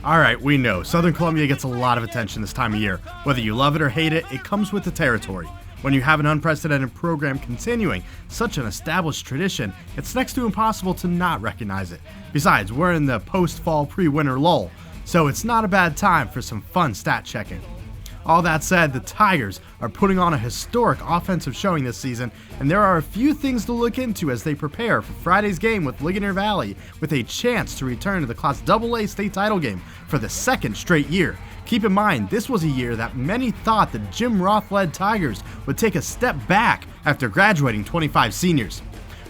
Alright, we know, Southern Columbia gets a lot of attention this time of year. Whether you love it or hate it, it comes with the territory. When you have an unprecedented program continuing such an established tradition, it's next to impossible to not recognize it. Besides, we're in the post-fall pre-winter lull, so it's not a bad time for some fun stat checking. All that said, the Tigers are putting on a historic offensive showing this season, and there are a few things to look into as they prepare for Friday's game with Ligonier Valley, with a chance to return to the Class AA state title game for the second straight year. Keep in mind, this was a year that many thought the Jim Roth-led Tigers would take a step back after graduating 25 seniors.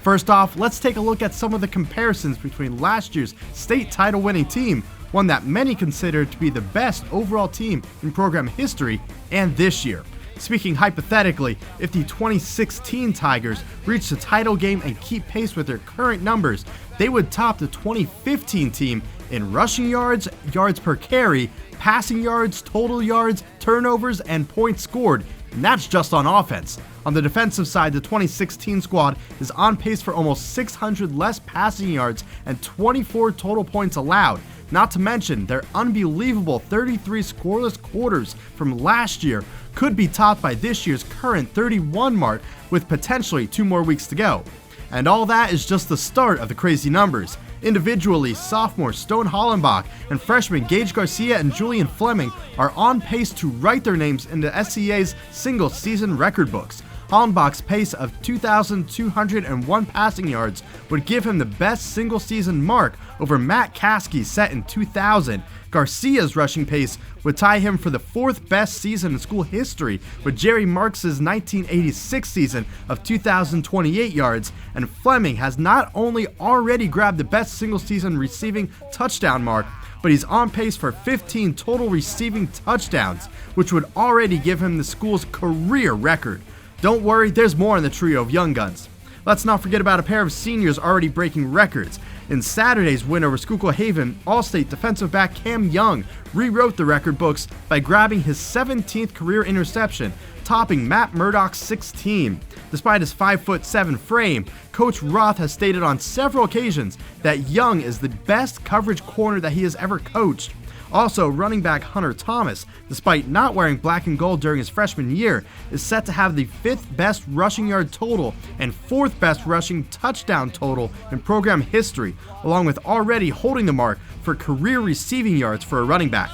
First off, let's take a look at some of the comparisons between last year's state title winning team, one that many consider to be the best overall team in program history, and this year. Speaking hypothetically, if the 2016 Tigers reach the title game and keep pace with their current numbers, they would top the 2015 team in rushing yards, yards per carry, passing yards, total yards, turnovers, and points scored, and that's just on offense. On the defensive side, the 2016 squad is on pace for almost 600 less passing yards and 24 total points allowed. Not to mention, their unbelievable 33 scoreless quarters from last year could be topped by this year's current 31 mark with potentially 2 more weeks to go. And all that is just the start of the crazy numbers. Individually, sophomore Stone Hollenbach and freshmen Gage Garcia and Julian Fleming are on pace to write their names into SCA's single-season record books. Hollenbach's pace of 2,201 passing yards would give him the best single-season mark over Matt Caskey's set in 2000. Garcia's rushing pace would tie him for the 4th best season in school history, with Jerry Marks' 1986 season of 2,028 yards, and Fleming has not only already grabbed the best single-season receiving touchdown mark, but he's on pace for 15 total receiving touchdowns, which would already give him the school's career record. Don't worry, there's more in the trio of young guns. Let's not forget about a pair of seniors already breaking records. In Saturday's win over Schuylkill Haven, All-State defensive back Cam Young rewrote the record books by grabbing his 17th career interception, topping Matt Murdoch's 16. Despite his 5'7" frame, Coach Roth has stated on several occasions that Young is the best coverage corner that he has ever coached. Also, running back Hunter Thomas, despite not wearing black and gold during his freshman year, is set to have the 5th best rushing yard total and 4th best rushing touchdown total in program history, along with already holding the mark for career receiving yards for a running back.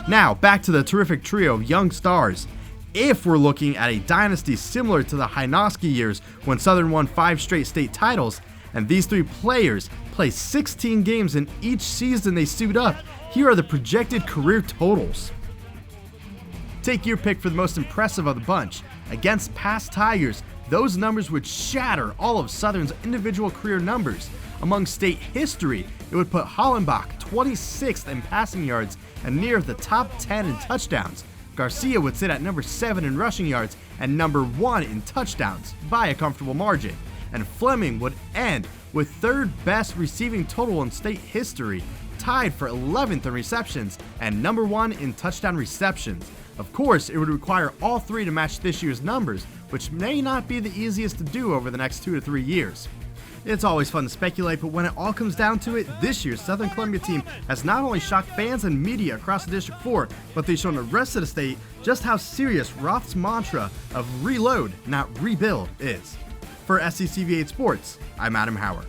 Now, back to the terrific trio of young stars. If we're looking at a dynasty similar to the Hynoski years when Southern won 5 straight state titles, and these 3 players play 16 games in each season they suit up, here are the projected career totals. Take your pick for the most impressive of the bunch. Against past Tigers, those numbers would shatter all of Southern's individual career numbers. Among state history, it would put Hollenbach 26th in passing yards and near the top 10 in touchdowns. Garcia would sit at number 7 in rushing yards and number 1 in touchdowns by a comfortable margin. And Fleming would end with 3rd best receiving total in state history, tied for 11th in receptions and number 1 in touchdown receptions. Of course, it would require all 3 to match this year's numbers, which may not be the easiest to do over the next 2 to 3 years. It's always fun to speculate, but when it all comes down to it, this year's Southern Columbia team has not only shocked fans and media across the District 4, but they've shown the rest of the state just how serious Roth's mantra of reload, not rebuild is. For SCCV8 Sports, I'm Adam Howard.